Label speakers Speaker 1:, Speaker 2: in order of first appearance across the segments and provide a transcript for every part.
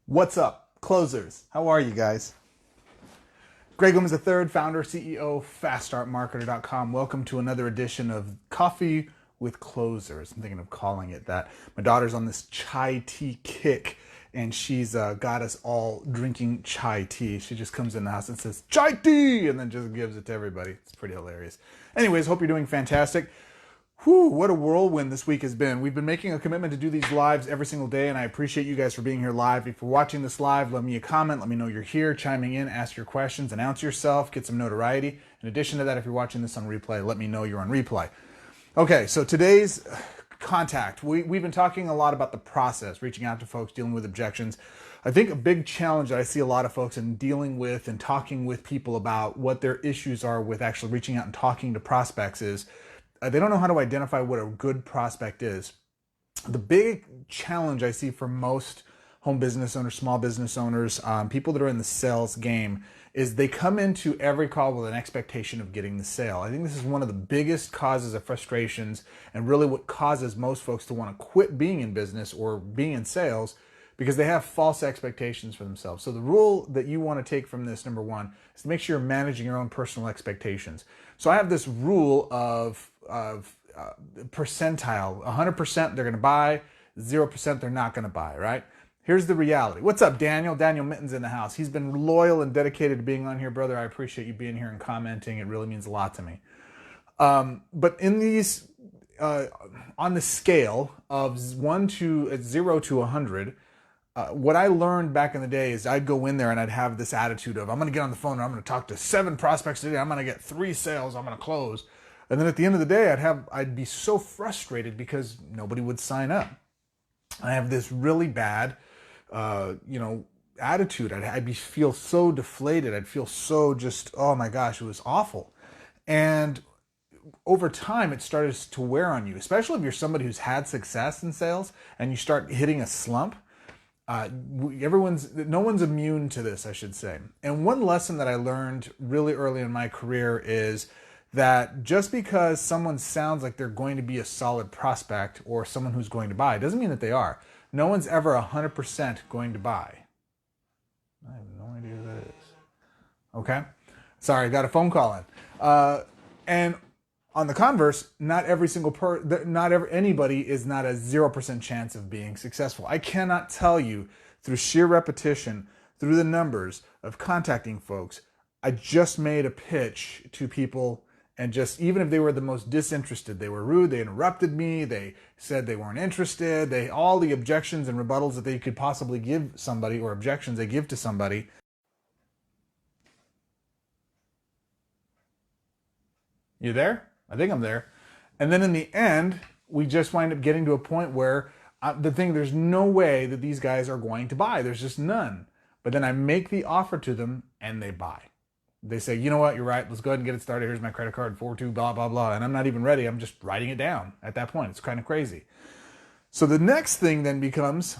Speaker 1: What's up, closers? How are you guys? Greg Williams III, founder, CEO, FastStartMarketer.com. Welcome to another edition of Coffee with Closers. I'm thinking of calling it that. My daughter's on this chai tea kick, and she's got us all drinking chai tea. She just comes in the house and says, chai tea, and then just gives it to everybody. It's pretty hilarious. Anyways, hope you're doing fantastic. Whew, what a whirlwind this week has been. We've been making a commitment to do these lives every single day, and I appreciate you guys for being here live. If you're watching this live, let me a comment. Let me know you're here, chiming in, ask your questions, announce yourself, get some notoriety. In addition to that, if you're watching this on replay, let me know you're on replay. Okay, so today's contact. We've been talking a lot about the process, reaching out to folks, dealing with objections. I think a big challenge that I see a lot of folks in dealing with and talking with people about what their issues are with actually reaching out and talking to prospects is they don't know how to identify what a good prospect is. The big challenge I see for most home business owners, small business owners, people that are in the sales game is they come into every call with an expectation of getting the sale. I think this is one of the biggest causes of frustrations and really what causes most folks to want to quit being in business or being in sales because they have false expectations for themselves. So the rule that you want to take from this, number one, is to make sure you're managing your own personal expectations. So I have this rule of percentile. 100% they're going to buy, 0% they're not going to buy, right? Here's the reality. What's up, Daniel? Daniel Mitten's in the house. He's been loyal and dedicated to being on here, brother. I appreciate you being here and commenting. It really means a lot to me. But in these, on the scale of 0 to 100, what I learned back in the day is I'd go in there and I'd have this attitude of, I'm going to get on the phone and I'm going to talk to 7 prospects today. I'm going to get 3 sales. I'm going to close. And then at the end of the day, I'd be so frustrated because nobody would sign up. I have this really bad, attitude. Feel so deflated. I'd feel so just, oh my gosh, it was awful. And over time, it started to wear on you, especially if you're somebody who's had success in sales and you start hitting a slump. No one's immune to this, I should say. And one lesson that I learned really early in my career is that just because someone sounds like they're going to be a solid prospect or someone who's going to buy doesn't mean that they are. No one's ever 100% going to buy. I have no idea who that is. Okay? Sorry, I got a phone call in. And on the converse, anybody is not a 0% chance of being successful. I cannot tell you through sheer repetition, through the numbers of contacting folks, I just made a pitch to people. And just even if they were the most disinterested, they were rude, they interrupted me, they said they weren't interested, all the objections and rebuttals that they could possibly give somebody or objections they give to somebody. You there? I think I'm there. And then in the end, we just wind up getting to a point where there's no way that these guys are going to buy. There's just none. But then I make the offer to them and they buy. They say, you know what, you're right, let's go ahead and get it started. Here's my credit card, 42, blah, blah, blah. And I'm not even ready. I'm just writing it down at that point. It's kind of crazy. So the next thing then becomes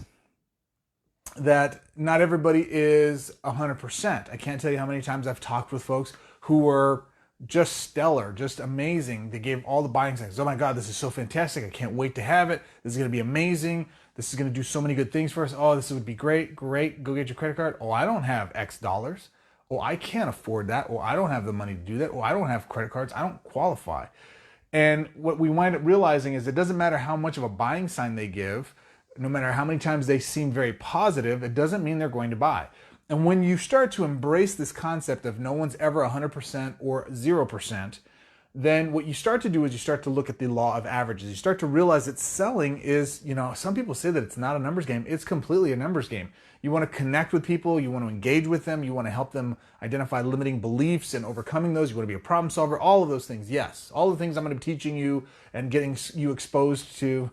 Speaker 1: that not everybody is 100%. I can't tell you how many times I've talked with folks who were just stellar, just amazing. They gave all the buying signs. Oh my God, this is so fantastic. I can't wait to have it. This is going to be amazing. This is going to do so many good things for us. Oh, this would be great. Great. Go get your credit card. Oh, I don't have X dollars. Oh, I can't afford that. Oh, I don't have the money to do that. Oh, I don't have credit cards. I don't qualify. And what we wind up realizing is it doesn't matter how much of a buying sign they give, no matter how many times they seem very positive, it doesn't mean they're going to buy. And when you start to embrace this concept of no one's ever 100% or 0%, then what you start to do is you start to look at the law of averages. You start to realize that selling is, some people say that it's not a numbers game. It's completely a numbers game. You want to connect with people. You want to engage with them. You want to help them identify limiting beliefs and overcoming those. You want to be a problem solver. All of those things. Yes. All the things I'm going to be teaching you and getting you exposed to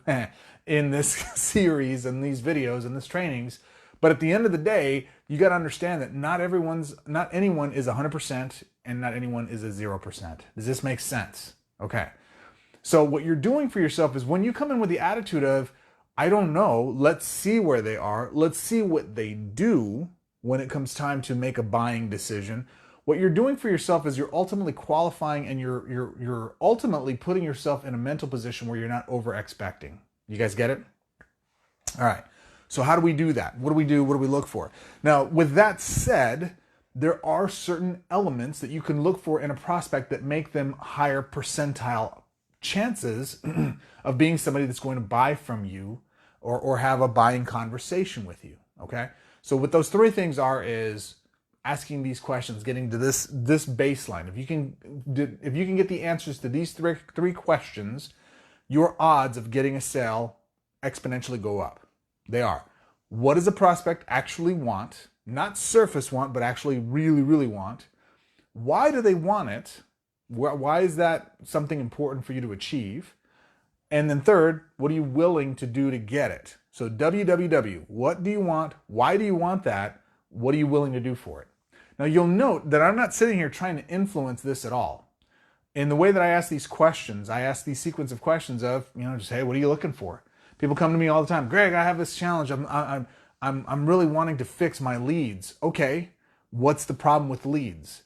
Speaker 1: in this series and these videos and this trainings. But at the end of the day, you got to understand that not anyone is 100% and not anyone is a 0%. Does this make sense? Okay. So what you're doing for yourself is when you come in with the attitude of, I don't know, let's see where they are. Let's see what they do when it comes time to make a buying decision. What you're doing for yourself is you're ultimately qualifying and you're ultimately putting yourself in a mental position where you're not over expecting. You guys get it? All right. So how do we do that? What do we do? What do we look for? Now, with that said, there are certain elements that you can look for in a prospect that make them higher percentile chances of being somebody that's going to buy from you or have a buying conversation with you. Okay. So what those three things are is asking these questions, getting to this baseline. If you can get the answers to these three questions, your odds of getting a sale exponentially go up. They are: what does a prospect actually want? Not surface want, but actually really, really want. Why do they want it? Why is that something important for you to achieve? And then third, what are you willing to do to get it? So WWW, what do you want? Why do you want that? What are you willing to do for it? Now you'll note that I'm not sitting here trying to influence this at all. In the way that I ask these questions, I ask these sequence of questions of, just, hey, what are you looking for? People come to me all the time. Greg, I have this challenge. I'm really wanting to fix my leads. Okay, what's the problem with leads?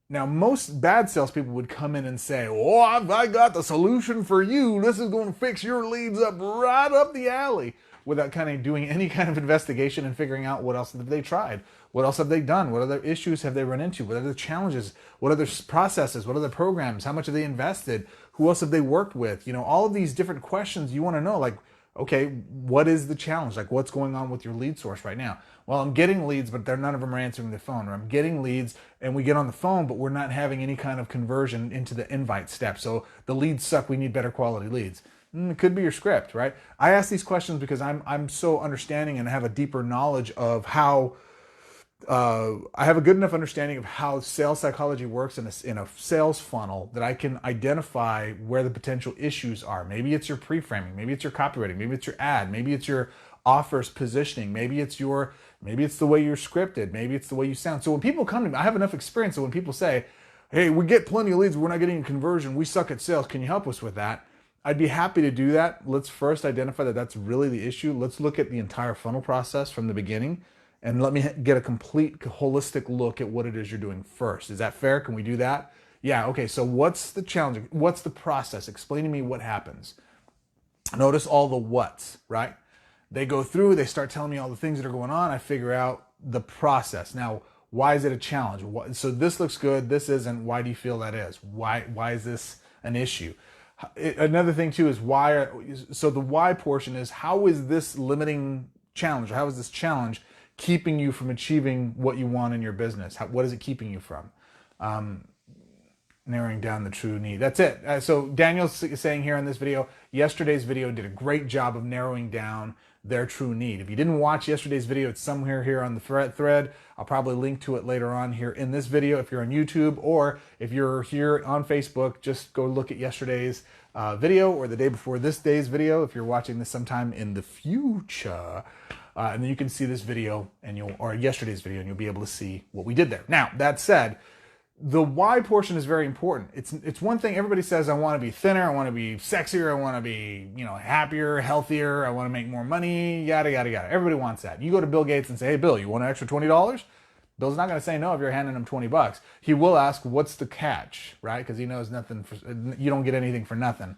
Speaker 1: Now, most bad salespeople would come in and say, oh, I got the solution for you. This is going to fix your leads up right up the alley, without kind of doing any kind of investigation and figuring out what else have they tried. What else have they done? What other issues have they run into? What other challenges? What other processes? What other programs? How much have they invested? Who else have they worked with? All of these different questions you want to know, like, okay, what is the challenge? Like, what's going on with your lead source right now? Well, I'm getting leads, but none of them are answering the phone. Or I'm getting leads and we get on the phone, but we're not having any kind of conversion into the invite step. So the leads suck. We need better quality leads. It could be your script, right? I ask these questions because I'm so understanding and have a deeper knowledge of how I have a good enough understanding of how sales psychology works in a sales funnel that I can identify where the potential issues are. Maybe it's your pre-framing, maybe it's your copywriting, maybe it's your ad, maybe it's your offers positioning, maybe it's the way you're scripted, maybe it's the way you sound. So when people come to me, I have enough experience so when people say, hey, we get plenty of leads, we're not getting a conversion, we suck at sales, can you help us with that? I'd be happy to do that. Let's first identify that that's really the issue. Let's look at the entire funnel process from the beginning. And let me get a complete holistic look at what it is you're doing first. Is that fair? Can we do that? Yeah, okay, so what's the challenge? What's the process? Explain to me what happens. Notice all the what's, right? They go through, they start telling me all the things that are going on. I figure out the process. Now, why is it a challenge? So this looks good, this isn't. Why do you feel that is? Why is this an issue? Another thing too is why. So the why portion is, how is this limiting challenge? Or how is this challenge keeping you from achieving what you want in your business? What is it keeping you from? Narrowing down the true need. That's it. So Daniel's saying here in this video, yesterday's video did a great job of narrowing down their true need. If you didn't watch yesterday's video, it's somewhere here on the thread. I'll probably link to it later on here in this video if you're on YouTube, or if you're here on Facebook, just go look at yesterday's video, or the day before this day's video if you're watching this sometime in the future. And then you can see this video or yesterday's video, and you'll be able to see what we did there. Now, that said, the why portion is very important. It's one thing. Everybody says, I want to be thinner, I want to be sexier, I want to be, happier, healthier, I want to make more money, yada, yada, yada. Everybody wants that. You go to Bill Gates and say, hey, Bill, you want an extra $20? Bill's not going to say no if you're handing him $20. He will ask, what's the catch, right? Because he knows you don't get anything for nothing.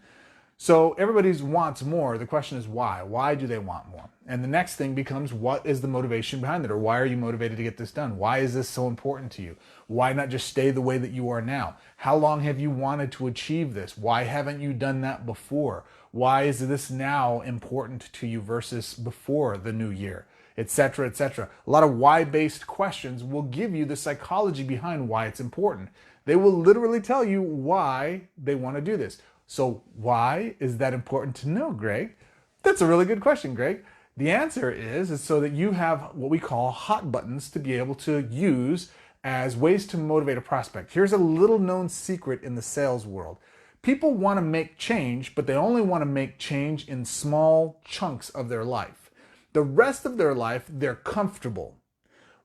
Speaker 1: So everybody wants more. The question is why? Why do they want more? And the next thing becomes, what is the motivation behind it? Or why are you motivated to get this done? Why is this so important to you? Why not just stay the way that you are now? How long have you wanted to achieve this? Why haven't you done that before? Why is this now important to you versus before the new year? Etc., etc. A lot of why-based questions will give you the psychology behind why it's important. They will literally tell you why they want to do this. So why is that important to know, Greg? That's a really good question, Greg. The answer is so that you have what we call hot buttons to be able to use as ways to motivate a prospect. Here's a little known secret in the sales world. People want to make change, but they only want to make change in small chunks of their life. The rest of their life, they're comfortable.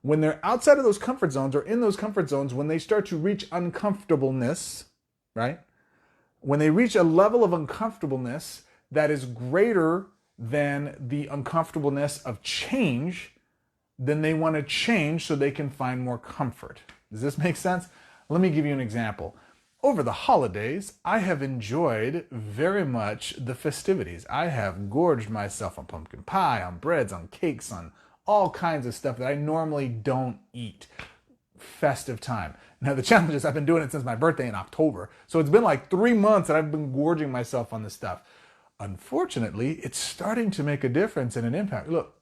Speaker 1: When they're outside of those comfort zones or in those comfort zones, when they start to reach uncomfortableness, right? When they reach a level of uncomfortableness that is greater than the uncomfortableness of change, then they want to change so they can find more comfort. Does this make sense? Let me give you an example. Over the holidays, I have enjoyed very much the festivities. I have gorged myself on pumpkin pie, on breads, on cakes, on all kinds of stuff that I normally don't eat. Festive time. Now, the challenge is I've been doing it since my birthday in October. So it's been like 3 months that I've been gorging myself on this stuff. Unfortunately, it's starting to make a difference and an impact. Look,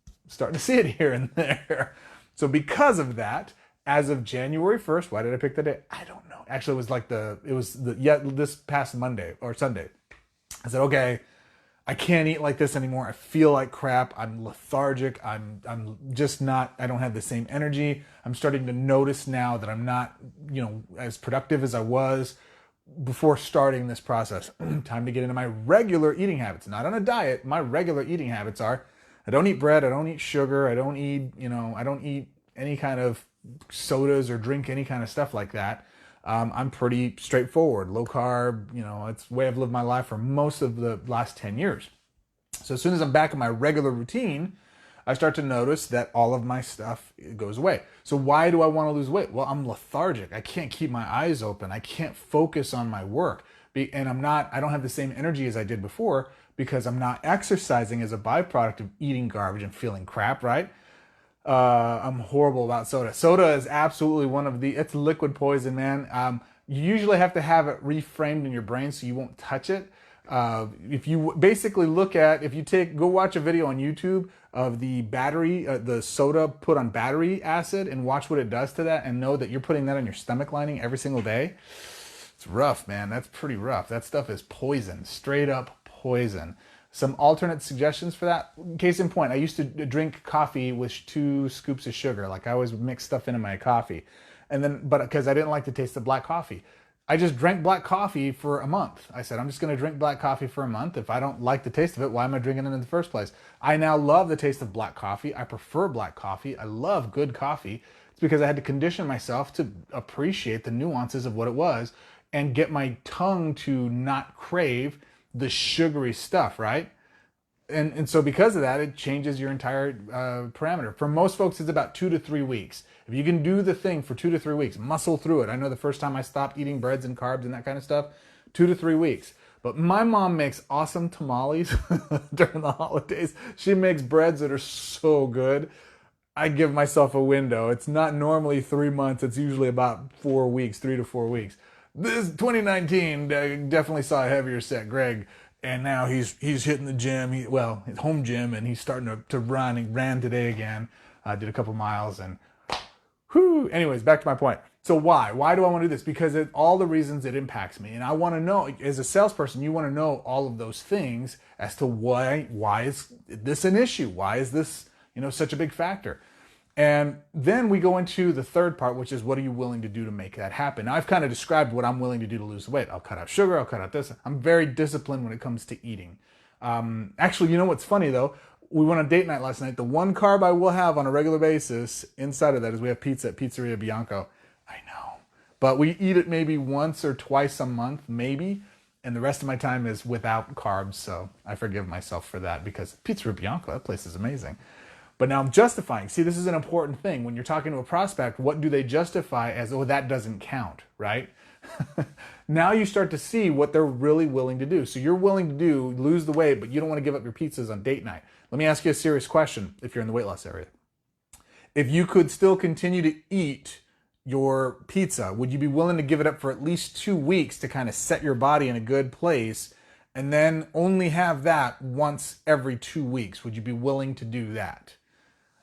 Speaker 1: I'm starting to see it here and there. So because of that, as of January 1st, why did I pick the day? I don't know. Actually, it was this past Monday or Sunday. I said, okay, I can't eat like this anymore. I feel like crap. I'm lethargic. I'm just not, I don't have the same energy. I'm starting to notice now that I'm not, as productive as I was before starting this process. Time to get into my regular eating habits. Not on a diet. My regular eating habits are, I don't eat bread. I don't eat sugar. I don't eat, I don't eat any kind of sodas or drink any kind of stuff like that. I'm pretty straightforward, low carb, it's the way I've lived my life for most of the last 10 years. So as soon as I'm back in my regular routine, I start to notice that all of my stuff goes away. So why do I want to lose weight? Well, I'm lethargic. I can't keep my eyes open. I can't focus on my work. And I don't have the same energy as I did before because I'm not exercising as a byproduct of eating garbage and feeling crap, right? I'm horrible about soda. Soda is absolutely it's liquid poison, man. You usually have to have it reframed in your brain so you won't touch it. If you basically go watch a video on YouTube of the soda put on battery acid and watch what it does to that and know that you're putting that on your stomach lining every single day. It's rough, man. That's pretty rough. That stuff is poison, straight up poison. Some alternate suggestions for that. Case in point, I used to drink coffee with 2 scoops of sugar. Like I always would mix stuff into my coffee. But because I didn't like the taste of black coffee, I just drank black coffee for a month. I said, I'm just going to drink black coffee for a month. If I don't like the taste of it, why am I drinking it in the first place? I now love the taste of black coffee. I prefer black coffee. I love good coffee. It's because I had to condition myself to appreciate the nuances of what it was and get my tongue to not crave the sugary stuff, right? And so because of that, it changes your entire parameter. For most folks, it's about 2 to 3 weeks. If you can do the thing for 2 to 3 weeks, muscle through it. I know the first time I stopped eating breads and carbs and that kind of stuff, 2 to 3 weeks. But my mom makes awesome tamales during the holidays. She makes breads that are so good. I give myself a window. It's not normally 3 months. It's usually about 4 weeks, 3 to 4 weeks. This 2019 definitely saw a heavier set Greg, and now he's hitting the gym. His home gym, and he's starting to run. He ran today again. Did a couple miles, and whew. Anyways, back to my point. So why do I want to do this? Because all the reasons it impacts me, and I want to know. As a salesperson, you want to know all of those things as to why is this an issue? Why is this such a big factor? And then we go into the third part, which is what are you willing to do to make that happen? Now, I've kind of described what I'm willing to do to lose weight. I'll cut out sugar. I'll cut out this. I'm very disciplined when it comes to eating. Actually, what's funny, though? We went on date night last night. The one carb I will have on a regular basis inside of that is we have pizza at Pizzeria Bianco. I know. But we eat it maybe once or twice a month, maybe. And the rest of my time is without carbs. So I forgive myself for that because Pizzeria Bianco, that place is amazing. But now I'm justifying. See, this is an important thing. When you're talking to a prospect, what do they justify as, oh, that doesn't count, right? Now you start to see what they're really willing to do. So you're willing to lose the weight, but you don't want to give up your pizzas on date night. Let me ask you a serious question if you're in the weight loss area. If you could still continue to eat your pizza, would you be willing to give it up for at least 2 weeks to kind of set your body in a good place and then only have that once every 2 weeks? Would you be willing to do that?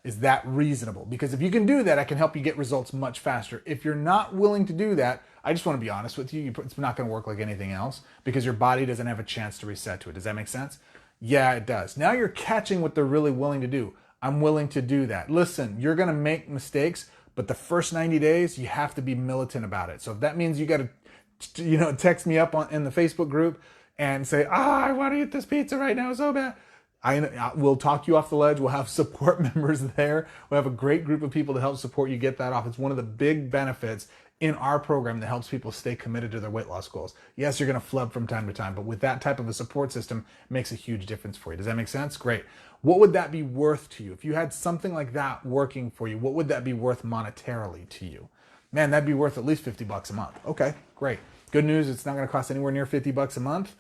Speaker 1: Is that reasonable? Because if you can do that, I can help you get results much faster. If you're not willing to do that, I just want to be honest with you. It's not going to work like anything else because your body doesn't have a chance to reset to it. Does that make sense? Yeah, it does. Now you're catching what they're really willing to do. I'm willing to do that. Listen, you're going to make mistakes, but the first 90 days, you have to be militant about it. So if that means you got to, text me up in the Facebook group and say, I want to eat this pizza right now so bad. We'll talk you off the ledge. We'll have support members there. We'll have a great group of people to help support you get that off. It's one of the big benefits in our program that helps people stay committed to their weight loss goals. Yes, you're going to flub from time to time, but with that type of a support system, it makes a huge difference for you. Does that make sense? Great. What would that be worth to you? If you had something like that working for you, what would that be worth monetarily to you? Man, that'd be worth at least $50 a month. Okay, great. Good news, it's not going to cost anywhere near $50 a month.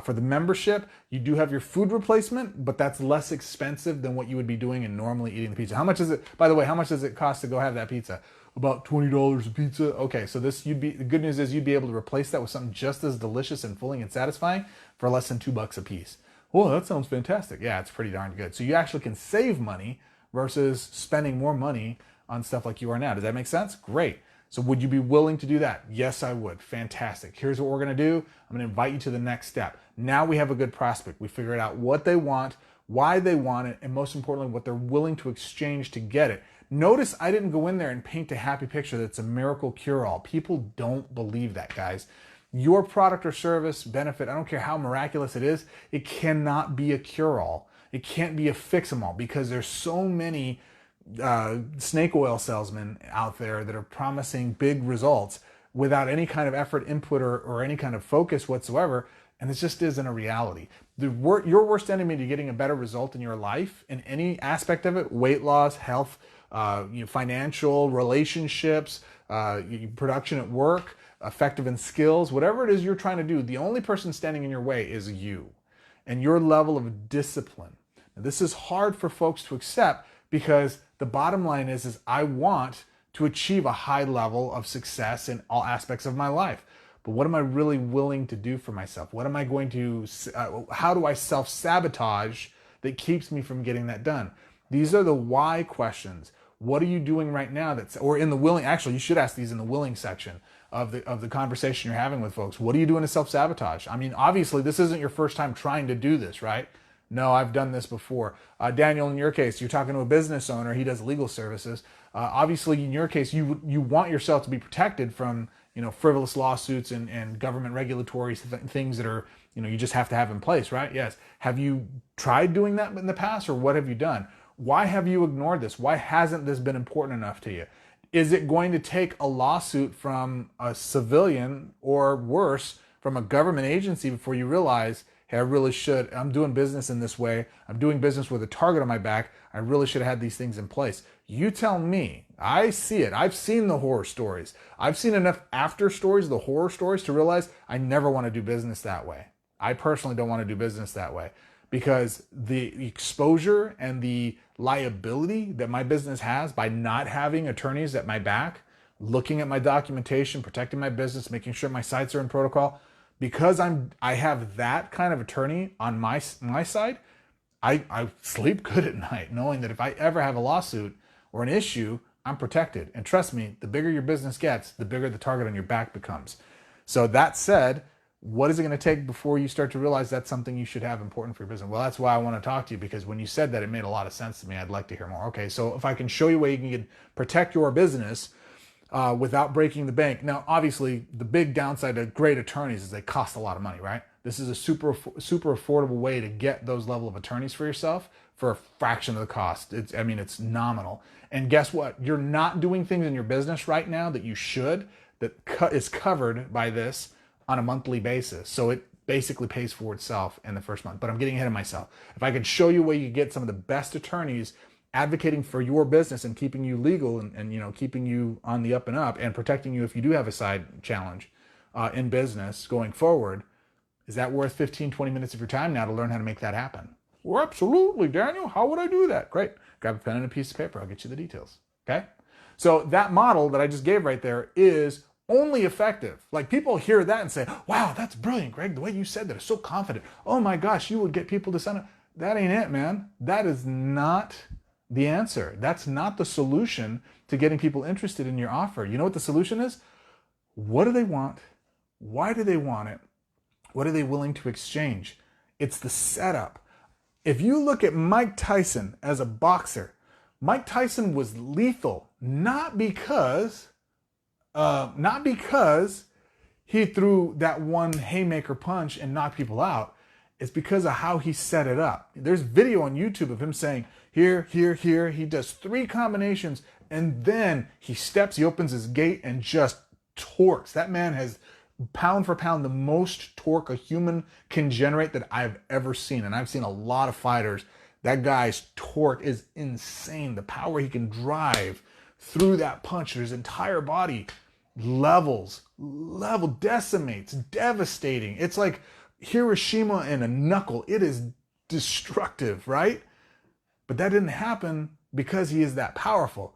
Speaker 1: For the membership, you do have your food replacement, but that's less expensive than what you would be doing and normally eating the pizza. How much is it, by the way, how much does it cost to go have that pizza? About $20 a pizza. Okay, so the good news is you'd be able to replace that with something just as delicious and filling and satisfying for less than $2 a piece. Well, that sounds fantastic. Yeah, it's pretty darn good. So you actually can save money versus spending more money on stuff like you are now. Does that make sense? Great. So would you be willing to do that? Yes, I would. Fantastic. Here's what we're going to do. I'm going to invite you to the next step. Now we have a good prospect. We figured out what they want, why they want it, and most importantly, what they're willing to exchange to get it. Notice I didn't go in there and paint a happy picture that's a miracle cure-all. People don't believe that, guys. Your product or service, benefit, I don't care how miraculous it is, it cannot be a cure-all. It can't be a fix-em-all because there's so many snake oil salesmen out there that are promising big results without any kind of effort, input, or any kind of focus whatsoever, and this just isn't a reality. Your worst enemy to getting a better result in your life, in any aspect of it, weight loss, health, financial, relationships, production at work, effective in skills, whatever it is you're trying to do, the only person standing in your way is you and your level of discipline. Now, this is hard for folks to accept because the bottom line is I want to achieve a high level of success in all aspects of my life. But what am I really willing to do for myself? What am I going to, how do I self-sabotage that keeps me from getting that done? These are the why questions. What are you doing right now or in the willing, actually you should ask these in the willing section of the conversation you're having with folks. What are you doing to self-sabotage? I mean, obviously this isn't your first time trying to do this, right? No, I've done this before. Daniel, in your case, you're talking to a business owner. He does legal services. Obviously, in your case, you want yourself to be protected from frivolous lawsuits and government regulatory things that are you just have to have in place, right? Yes. Have you tried doing that in the past, or what have you done? Why have you ignored this? Why hasn't this been important enough to you? Is it going to take a lawsuit from a civilian or worse, from a government agency before you realize, hey, I really should. I'm doing business in this way. I'm doing business with a target on my back. I really should have had these things in place. You tell me. I see it. I've seen the horror stories. I've seen enough after stories, the horror stories, to realize I never want to do business that way. I personally don't want to do business that way because the exposure and the liability that my business has by not having attorneys at my back, looking at my documentation, protecting my business, making sure my sites are in protocol, because I have that kind of attorney on my side, I sleep good at night knowing that if I ever have a lawsuit or an issue, I'm protected. And trust me, the bigger your business gets, the bigger the target on your back becomes. So that said, what is it going to take before you start to realize that's something you should have important for your business? Well, that's why I want to talk to you, because when you said that, it made a lot of sense to me. I'd like to hear more. Okay, so if I can show you where you can protect your business without breaking the bank. Now, obviously, the big downside to great attorneys is they cost a lot of money, right? This is a super affordable way to get those level of attorneys for yourself for a fraction of the cost. It's nominal. And guess what? You're not doing things in your business right now that you should, that is covered by this on a monthly basis. So it basically pays for itself in the first month. But I'm getting ahead of myself. If I could show you where you get some of the best attorneys advocating for your business and keeping you legal and keeping you on the up and up and protecting you if you do have a side challenge in business going forward, is that worth 15, 20 minutes of your time now to learn how to make that happen? Well, absolutely, Daniel. How would I do that? Great. Grab a pen and a piece of paper. I'll get you the details. Okay? So that model that I just gave right there is only effective. Like, people hear that and say, wow, that's brilliant, Greg. The way you said that is so confident. Oh my gosh, you would get people to sign up. That ain't it, man. That is not the answer. That's not the solution to getting people interested in your offer. You know what the solution is? What do they want? Why do they want it? What are they willing to exchange? It's the setup. If you look at Mike Tyson as a boxer, Mike Tyson was lethal, not because he threw that one haymaker punch and knocked people out. It's because of how he set it up. There's video on YouTube of him saying, here, here, here. He does 3 combinations, and then he opens his gate and just torques. That man has, pound for pound, the most torque a human can generate that I've ever seen. And I've seen a lot of fighters. That guy's torque is insane. The power he can drive through that punch, his entire body decimates, devastating. It's like Hiroshima in a knuckle. It is destructive, right? But that didn't happen because he is that powerful.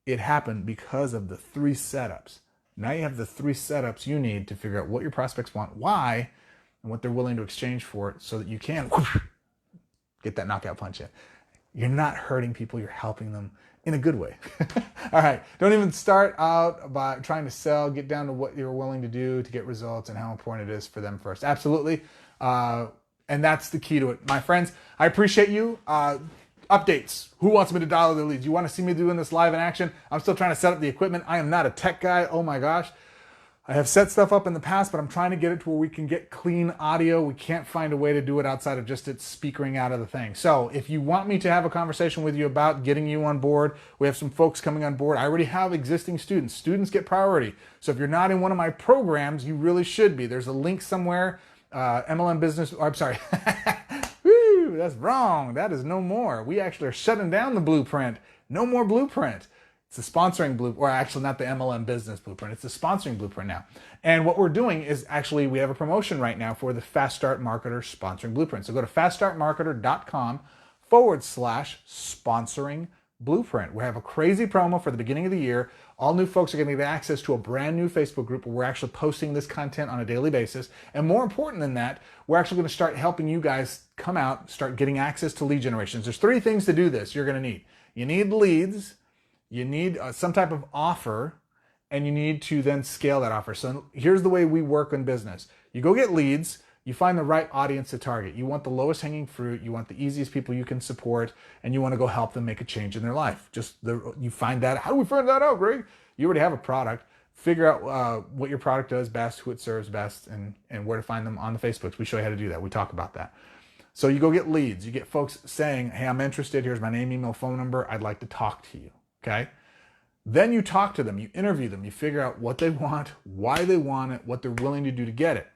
Speaker 1: It happened because of the 3 setups. Now you have the 3 setups you need to figure out what your prospects want, why, and what they're willing to exchange for it so that you can get that knockout punch in. You're not hurting people, you're helping them in a good way. All right, don't even start out by trying to sell. Get down to what you're willing to do to get results and how important it is for them first. Absolutely. And that's the key to it. My friends, I appreciate you. Updates. Who wants me to dial their leads? You want to see me doing this live in action? I'm still trying to set up the equipment. I am not a tech guy. Oh my gosh. I have set stuff up in the past, but I'm trying to get it to where we can get clean audio. We can't find a way to do it outside of just it speakering out of the thing. So if you want me to have a conversation with you about getting you on board, we have some folks coming on board. I already have existing students. Students get priority. So if you're not in one of my programs, you really should be. There's a link somewhere, MLM Business, I'm sorry. Woo, that's wrong. That is no more. We actually are shutting down the Blueprint. No more Blueprint. It's the sponsoring blueprint, or actually not the MLM business blueprint. It's the sponsoring blueprint now. And what we're doing is actually we have a promotion right now for the Fast Start Marketer sponsoring blueprint. So go to faststartmarketer.com/sponsoring blueprint. We have a crazy promo for the beginning of the year. All new folks are going to get access to a brand new Facebook group where we're actually posting this content on a daily basis. And more important than that, we're actually going to start helping you guys come out, start getting access to lead generations. There's 3 things to do this you're going to need. You need leads. You need some type of offer, and you need to then scale that offer. So here's the way we work in business. You go get leads, you find the right audience to target. You want the lowest hanging fruit, you want the easiest people you can support, and you want to go help them make a change in their life. You find that. How do we find that out, Greg? You already have a product. Figure out what your product does best, who it serves best, and where to find them on the Facebooks. We show you how to do that. We talk about that. So you go get leads. You get folks saying, hey, I'm interested. Here's my name, email, phone number. I'd like to talk to you. Okay. Then you talk to them, you interview them, you figure out what they want, why they want it, what they're willing to do to get it.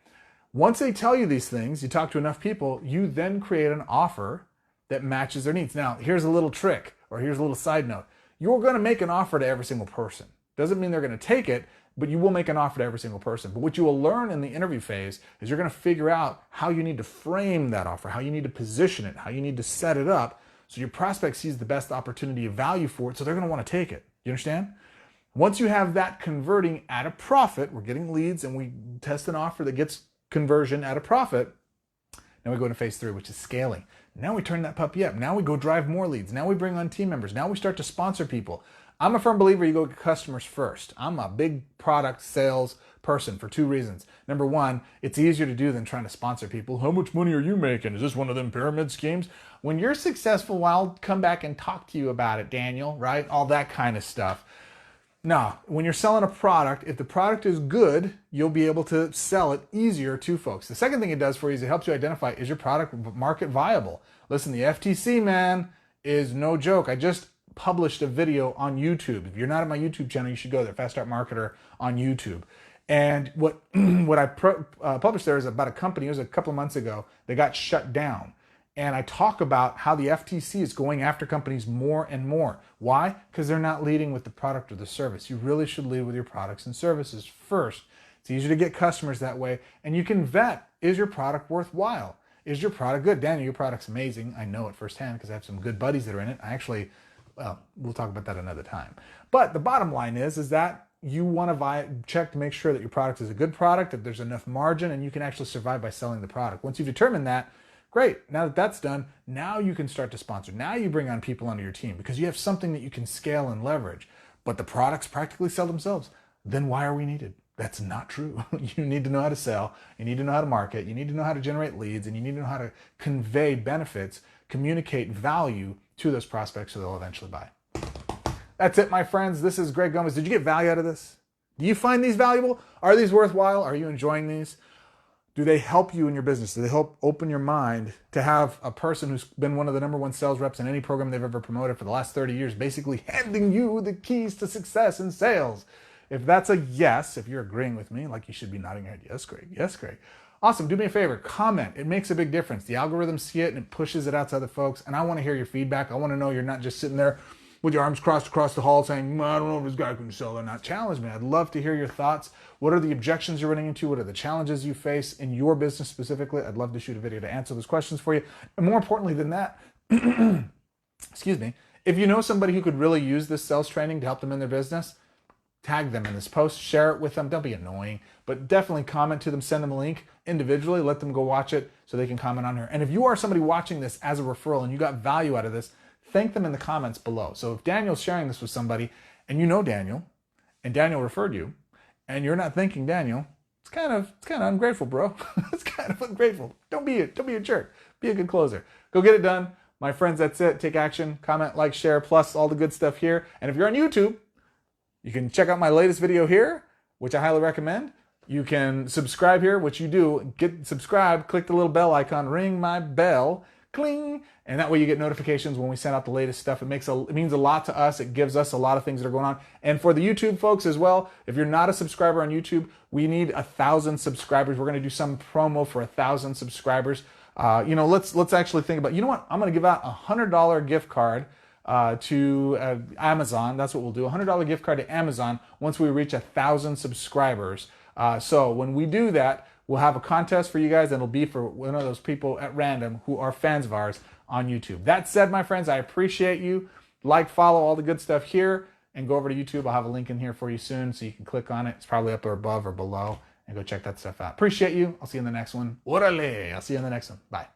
Speaker 1: Once they tell you these things, you talk to enough people, you then create an offer that matches their needs. Now, here's a little trick, or here's a little side note. You're going to make an offer to every single person. Doesn't mean they're going to take it, but you will make an offer to every single person. But what you will learn in the interview phase is you're going to figure out how you need to frame that offer, how you need to position it, how you need to set it up, so your prospect sees the best opportunity of value for it, so they're going to want to take it. You understand? Once you have that converting at a profit, we're getting leads and we test an offer that gets conversion at a profit. Now we go into phase 3, which is scaling. Now we turn that puppy up. Now we go drive more leads. Now we bring on team members. Now we start to sponsor people. I'm a firm believer you go get customers first. I'm a big product sales person for 2 reasons. Number 1, it's easier to do than trying to sponsor people. How much money are you making? Is this one of them pyramid schemes? When you're successful, I'll come back and talk to you about it, Daniel, right? All that kind of stuff. No, when you're selling a product, if the product is good, you'll be able to sell it easier to folks. The second thing it does for you is it helps you identify, is your product market viable? Listen, the FTC, man, is no joke. I just published a video on YouTube. If you're not on my YouTube channel, you should go there, Fast Start Marketer on YouTube. And what I published there is about a company, it was a couple of months ago, they got shut down. And I talk about how the FTC is going after companies more and more. Why? Because they're not leading with the product or the service. You really should lead with your products and services first. It's easier to get customers that way. And you can vet, is your product worthwhile? Is your product good? Daniel, your product's amazing. I know it firsthand because I have some good buddies that are in it. Well, we'll talk about that another time. But the bottom line is that you want to check to make sure that your product is a good product, that there's enough margin, and you can actually survive by selling the product. Once you've determined that, great. Now that that's done, now you can start to sponsor. Now you bring on people onto your team because you have something that you can scale and leverage. But the products practically sell themselves. Then why are we needed? That's not true. You need to know how to sell. You need to know how to market. You need to know how to generate leads. And you need to know how to convey benefits, communicate value to those prospects so they'll eventually buy. That's it, my friends. This is Greg Gomez. Did you get value out of this? Do you find these valuable? Are these worthwhile? Are you enjoying these? Do they help you in your business? Do they help open your mind to have a person who's been one of the #1 sales reps in any program they've ever promoted for the last 30 years basically handing you the keys to success in sales? If that's a yes, if you're agreeing with me, like you should be nodding your head, yes, Greg, yes, Greg. Awesome. Do me a favor, comment. It makes a big difference. The algorithms see it and it pushes it out to other folks. And I want to hear your feedback. I want to know you're not just sitting there with your arms crossed across the hall saying, I don't know if this guy can sell or not. Challenge me. I'd love to hear your thoughts. What are the objections you're running into? What are the challenges you face in your business specifically? I'd love to shoot a video to answer those questions for you. And more importantly than that, excuse me, if you know somebody who could really use this sales training to help them in their business, tag them in this post, share it with them. Don't be annoying, but definitely comment to them, send them a link individually, let them go watch it so they can comment on here. And if you are somebody watching this as a referral and you got value out of this, thank them in the comments below. So if Daniel's sharing this with somebody and you know Daniel and Daniel referred you and you're not thanking Daniel, it's kind of ungrateful, bro. It's kind of ungrateful. Don't be a jerk. Be a good closer. Go get it done. My friends, that's it. Take action, comment, like, share, plus all the good stuff here. And if you're on YouTube, you can check out my latest video here, which I highly recommend. You can subscribe here, which you do. Get subscribed, click the little bell icon, ring my bell, cling, and that way you get notifications when we send out the latest stuff. It means a lot to us. It gives us a lot of things that are going on. And for the YouTube folks as well, if you're not a subscriber on YouTube, we need 1,000 subscribers. We're going to do some promo for 1,000 subscribers. Let's actually think about, you know what? I'm going to give out a $100 gift card to Amazon. That's what we'll do. $100 gift card to Amazon once we reach 1,000 subscribers. So when we do that, we'll have a contest for you guys, and it'll be for one of those people at random who are fans of ours on YouTube. That said, my friends, I appreciate you. Like, follow, all the good stuff here, and go over to YouTube. I'll have a link in here for you soon, so you can click on it. It's probably up or above or below, and go check that stuff out. Appreciate you. I'll see you in the next one. Orale. I'll see you in the next one. Bye.